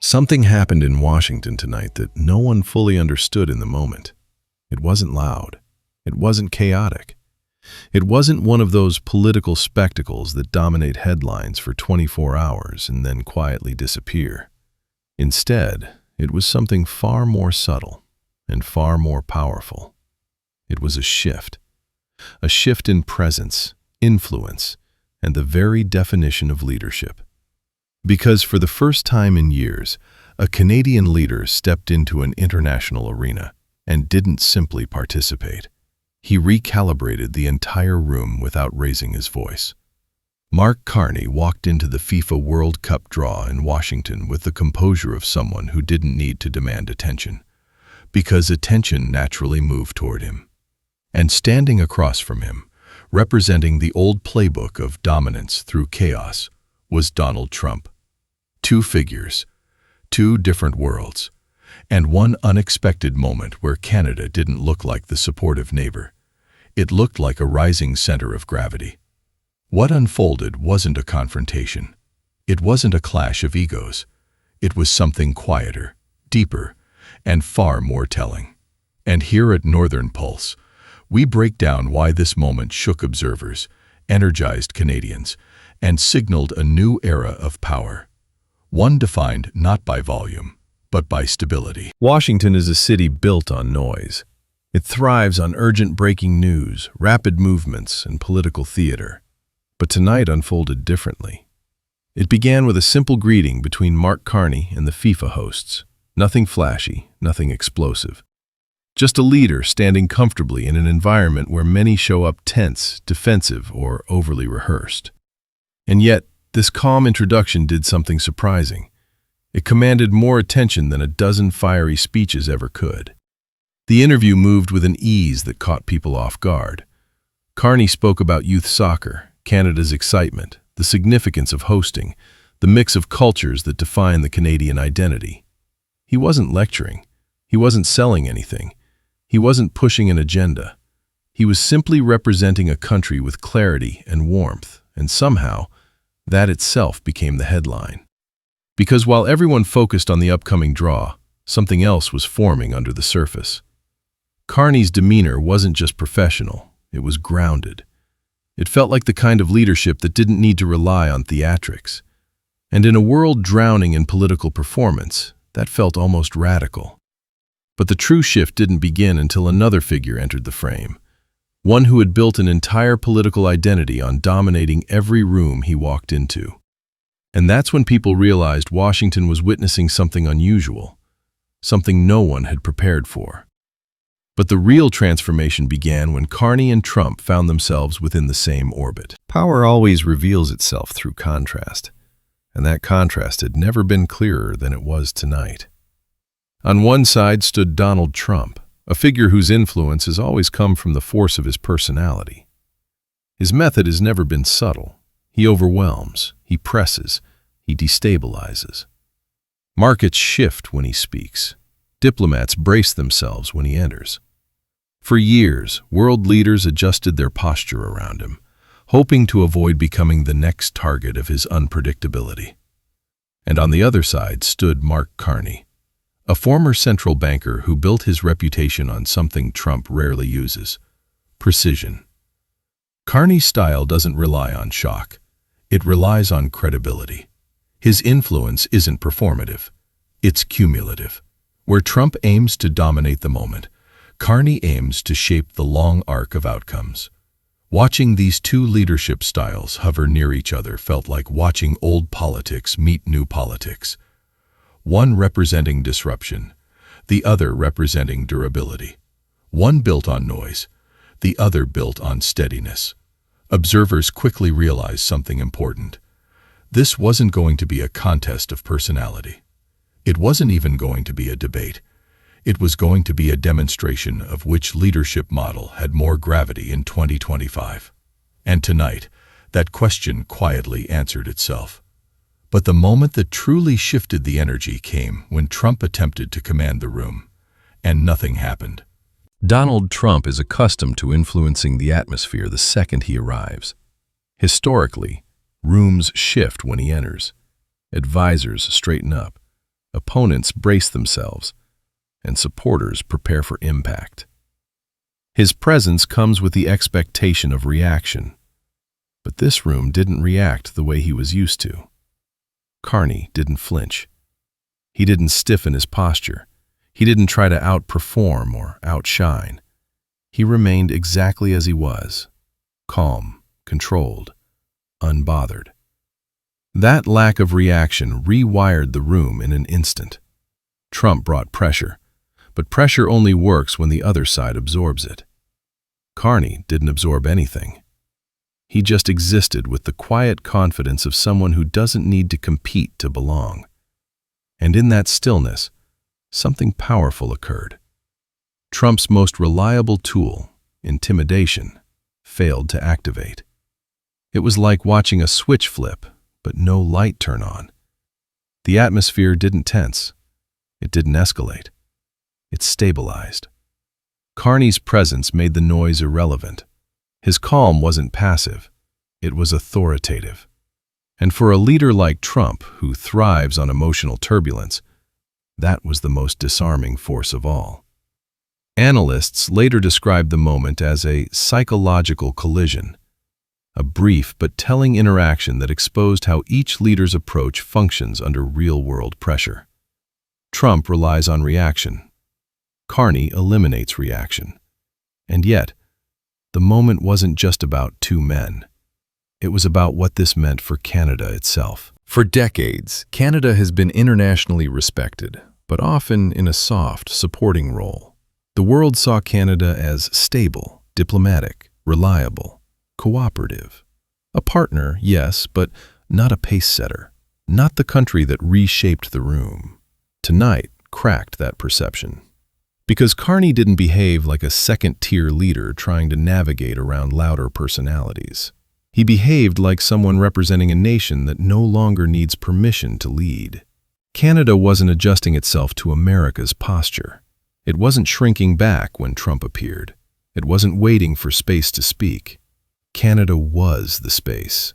Something happened in Washington tonight that no one fully understood in the moment. It wasn't loud. It wasn't chaotic. It wasn't one of those political spectacles that dominate headlines for 24 hours and then quietly disappear. Instead, it was something far more subtle and far more powerful. It was a shift in presence, influence, and the very definition of leadership. Because for the first time in years, a Canadian leader stepped into an international arena and didn't simply participate. He recalibrated the entire room without raising his voice. Mark Carney walked into the FIFA World Cup draw in Washington with the composure of someone who didn't need to demand attention, because attention naturally moved toward him. And standing across from him, representing the old playbook of dominance through chaos, was Donald Trump. Two figures, two different worlds, and one unexpected moment where Canada didn't look like the supportive neighbor. It looked like a rising center of gravity. What unfolded wasn't a confrontation. It wasn't a clash of egos. It was something quieter, deeper, and far more telling. And here at Northern Pulse, we break down why this moment shook observers, energized Canadians, and signaled a new era of power. One defined not by volume, but by stability. Washington is a city built on noise. It thrives on urgent breaking news, rapid movements, and political theater. But tonight unfolded differently. It began with a simple greeting between Mark Carney and the FIFA hosts. Nothing flashy, nothing explosive. Just a leader standing comfortably in an environment where many show up tense, defensive, or overly rehearsed. And yet, this calm introduction did something surprising. It commanded more attention than a dozen fiery speeches ever could. The interview moved with an ease that caught people off guard. Carney spoke about youth soccer, Canada's excitement, the significance of hosting, the mix of cultures that define the Canadian identity. He wasn't lecturing. He wasn't selling anything. He wasn't pushing an agenda. He was simply representing a country with clarity and warmth, and somehow, that itself became the headline. Because while everyone focused on the upcoming draw, something else was forming under the surface. Carney's demeanor wasn't just professional, it was grounded. It felt like the kind of leadership that didn't need to rely on theatrics. And in a world drowning in political performance, that felt almost radical. But the true shift didn't begin until another figure entered the frame. One who had built an entire political identity on dominating every room he walked into. And that's when people realized Washington was witnessing something unusual, something no one had prepared for. But the real transformation began when Carney and Trump found themselves within the same orbit. Power always reveals itself through contrast, and that contrast had never been clearer than it was tonight. On one side stood Donald Trump, a figure whose influence has always come from the force of his personality. His method has never been subtle. He overwhelms, he presses, he destabilizes. Markets shift when he speaks. Diplomats brace themselves when he enters. For years, world leaders adjusted their posture around him, hoping to avoid becoming the next target of his unpredictability. And on the other side stood Mark Carney, a former central banker who built his reputation on something Trump rarely uses: precision. Carney's style doesn't rely on shock. It relies on credibility. His influence isn't performative. It's cumulative. Where Trump aims to dominate the moment, Carney aims to shape the long arc of outcomes. Watching these two leadership styles hover near each other felt like watching old politics meet new politics. One representing disruption, the other representing durability. One built on noise, the other built on steadiness. Observers quickly realized something important. This wasn't going to be a contest of personality. It wasn't even going to be a debate. It was going to be a demonstration of which leadership model had more gravity in 2025. And tonight, that question quietly answered itself. But the moment that truly shifted the energy came when Trump attempted to command the room, and nothing happened. Donald Trump is accustomed to influencing the atmosphere the second he arrives. Historically, rooms shift when he enters. Advisors straighten up. Opponents brace themselves, and supporters prepare for impact. His presence comes with the expectation of reaction, but this room didn't react the way he was used to. Carney didn't flinch. He didn't stiffen his posture. He didn't try to outperform or outshine. He remained exactly as he was, calm, controlled, unbothered. That lack of reaction rewired the room in an instant. Trump brought pressure, but pressure only works when the other side absorbs it. Carney didn't absorb anything. He just existed with the quiet confidence of someone who doesn't need to compete to belong. And in that stillness, something powerful occurred. Trump's most reliable tool, intimidation, failed to activate. It was like watching a switch flip, but no light turn on. The atmosphere didn't tense. It didn't escalate. It stabilized. Carney's presence made the noise irrelevant. His calm wasn't passive. It was authoritative. And for a leader like Trump, who thrives on emotional turbulence, that was the most disarming force of all. Analysts later described the moment as a psychological collision, a brief but telling interaction that exposed how each leader's approach functions under real-world pressure. Trump relies on reaction. Carney eliminates reaction. And yet, the moment wasn't just about two men. It was about what this meant for Canada itself. For decades, Canada has been internationally respected, but often in a soft, supporting role. The world saw Canada as stable, diplomatic, reliable, cooperative. A partner, yes, but not a pace-setter. Not the country that reshaped the room. Tonight cracked that perception. Because Carney didn't behave like a second-tier leader trying to navigate around louder personalities. He behaved like someone representing a nation that no longer needs permission to lead. Canada wasn't adjusting itself to America's posture. It wasn't shrinking back when Trump appeared. It wasn't waiting for space to speak. Canada was the space.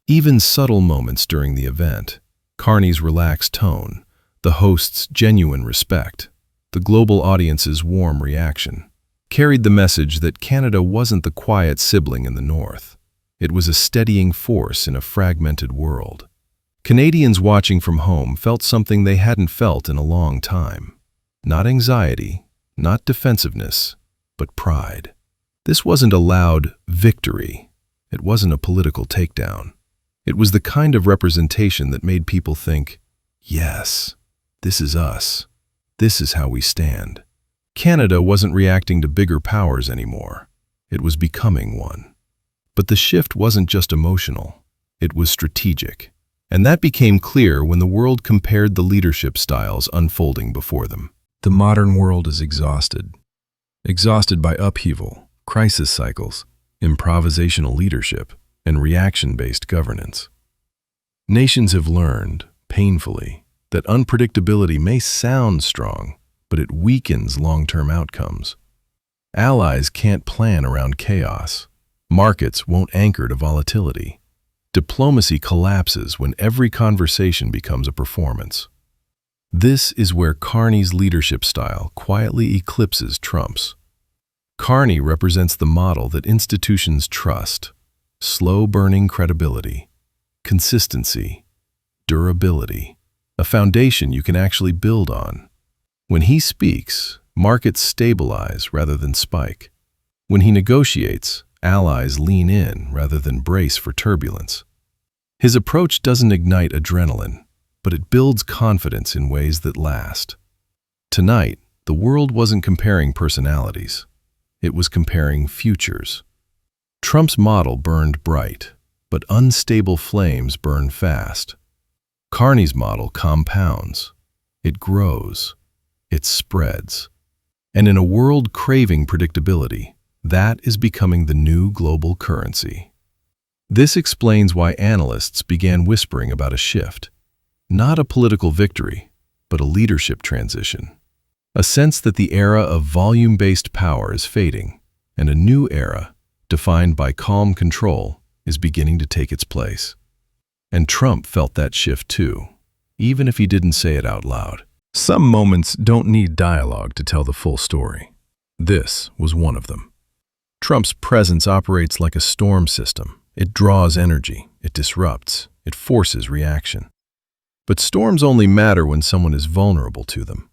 Even subtle moments during the event, Carney's relaxed tone, the host's genuine respect, the global audience's warm reaction, carried the message that Canada wasn't the quiet sibling in the North. It was a steadying force in a fragmented world. Canadians watching from home felt something they hadn't felt in a long time. Not anxiety, not defensiveness, but pride. This wasn't a loud victory. It wasn't a political takedown. It was the kind of representation that made people think, yes, this is us. This is how we stand. Canada wasn't reacting to bigger powers anymore. It was becoming one. But the shift wasn't just emotional. It was strategic. And that became clear when the world compared the leadership styles unfolding before them. The modern world is exhausted. Exhausted by upheaval, crisis cycles, improvisational leadership, and reaction-based governance. Nations have learned, painfully, that unpredictability may sound strong, but it weakens long-term outcomes. Allies can't plan around chaos. Markets won't anchor to volatility. Diplomacy collapses when every conversation becomes a performance. This is where Carney's leadership style quietly eclipses Trump's. Carney represents the model that institutions trust: slow-burning credibility, consistency, durability, a foundation you can actually build on. When he speaks, markets stabilize rather than spike. When he negotiates, allies lean in rather than brace for turbulence. His approach doesn't ignite adrenaline, but it builds confidence in ways that last. Tonight, the world wasn't comparing personalities. It was comparing futures. Trump's model burned bright, but unstable flames burn fast. Carney's model compounds. It grows. It spreads. And in a world craving predictability, that is becoming the new global currency. This explains why analysts began whispering about a shift. Not a political victory, but a leadership transition. A sense that the era of volume-based power is fading, and a new era, defined by calm control, is beginning to take its place. And Trump felt that shift too. even if he didn't say it out loud. Some moments don't need dialogue to tell the full story. This was one of them. Trump's presence operates like a storm system. It draws energy, it disrupts, it forces reaction. But storms only matter when someone is vulnerable to them.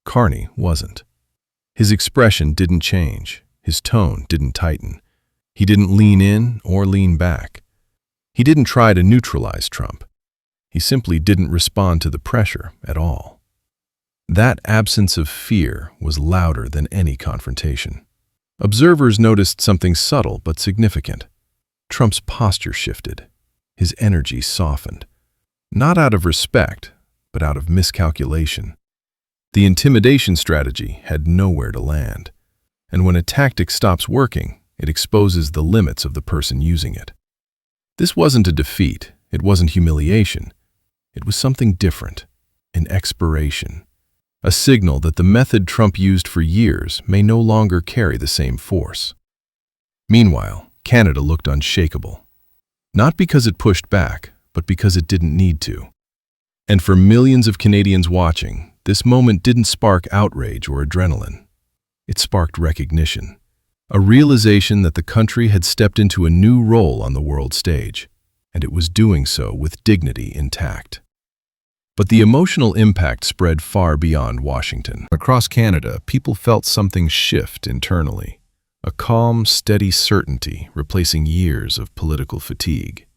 Carney wasn't. His expression didn't change. His tone didn't tighten. He didn't lean in or lean back. He didn't try to neutralize Trump. He simply didn't respond to the pressure at all. That absence of fear was louder than any confrontation. Observers noticed something subtle but significant. Trump's posture shifted. His energy softened. Not out of respect, but out of miscalculation. The intimidation strategy had nowhere to land. And when a tactic stops working, it exposes the limits of the person using it. This wasn't a defeat. It wasn't humiliation. It was something different, an expiration. A signal that the method Trump used for years may no longer carry the same force. Meanwhile, Canada looked unshakable. Not because it pushed back, but because it didn't need to. And for millions of Canadians watching, this moment didn't spark outrage or adrenaline. It sparked recognition, a realization that the country had stepped into a new role on the world stage, and it was doing so with dignity intact. But the emotional impact spread far beyond Washington. Across Canada, people felt something shift internally, a calm, steady certainty replacing years of political fatigue.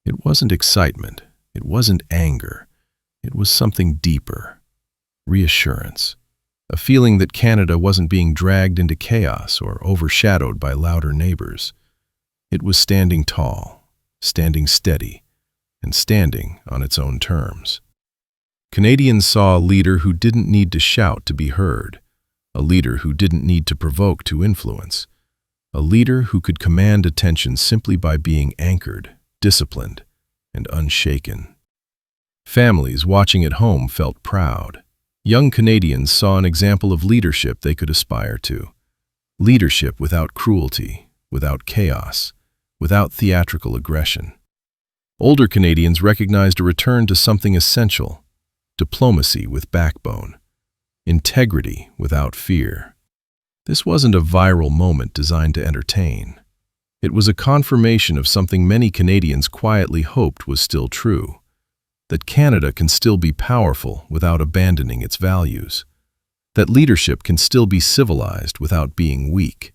It wasn't excitement, it wasn't anger, it was something deeper, reassurance, a feeling that Canada wasn't being dragged into chaos or overshadowed by louder neighbors. It was standing tall, standing steady, and standing on its own terms. Canadians saw a leader who didn't need to shout to be heard, a leader who didn't need to provoke to influence, a leader who could command attention simply by being anchored, disciplined, and unshaken. Families watching at home felt proud. Young Canadians saw an example of leadership they could aspire to. Leadership without cruelty, without chaos, without theatrical aggression. Older Canadians recognized a return to something essential: diplomacy with backbone, integrity without fear. This wasn't a viral moment designed to entertain. It was a confirmation of something many Canadians quietly hoped was still true, that Canada can still be powerful without abandoning its values, that leadership can still be civilized without being weak,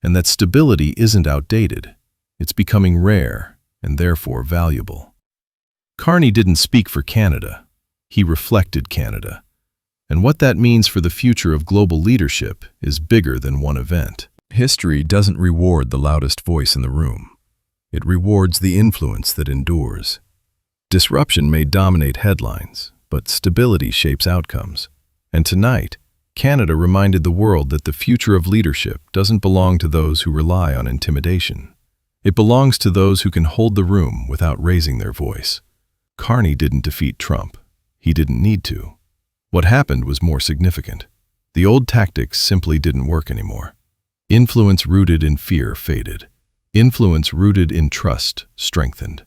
and that stability isn't outdated, it's becoming rare and therefore valuable. Carney didn't speak for Canada. He reflected Canada. And what that means for the future of global leadership is bigger than one event. History doesn't reward the loudest voice in the room. It rewards the influence that endures. Disruption may dominate headlines, but stability shapes outcomes. And tonight, Canada reminded the world that the future of leadership doesn't belong to those who rely on intimidation. It belongs to those who can hold the room without raising their voice. Carney didn't defeat Trump. He didn't need to. What happened was more significant. The old tactics simply didn't work anymore. Influence rooted in fear faded. Influence rooted in trust strengthened.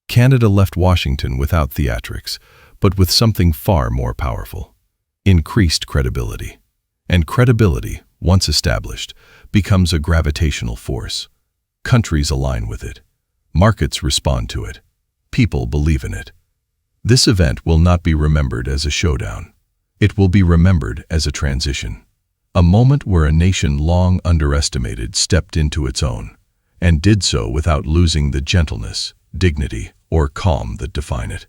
Canada left Washington without theatrics, but with something far more powerful: increased credibility. And credibility, once established, becomes a gravitational force. Countries align with it. Markets respond to it. People believe in it. This event will not be remembered as a showdown. It will be remembered as a transition. A moment where a nation long underestimated stepped into its own, and did so without losing the gentleness, dignity, or calm that define it.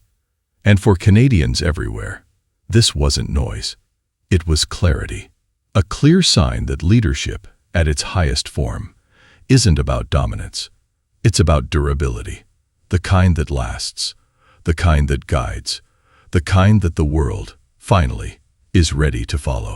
And for Canadians everywhere, this wasn't noise. It was clarity. A clear sign that leadership, at its highest form, isn't about dominance. It's about durability, the kind that lasts, the kind that guides, the kind that the world, finally, is ready to follow.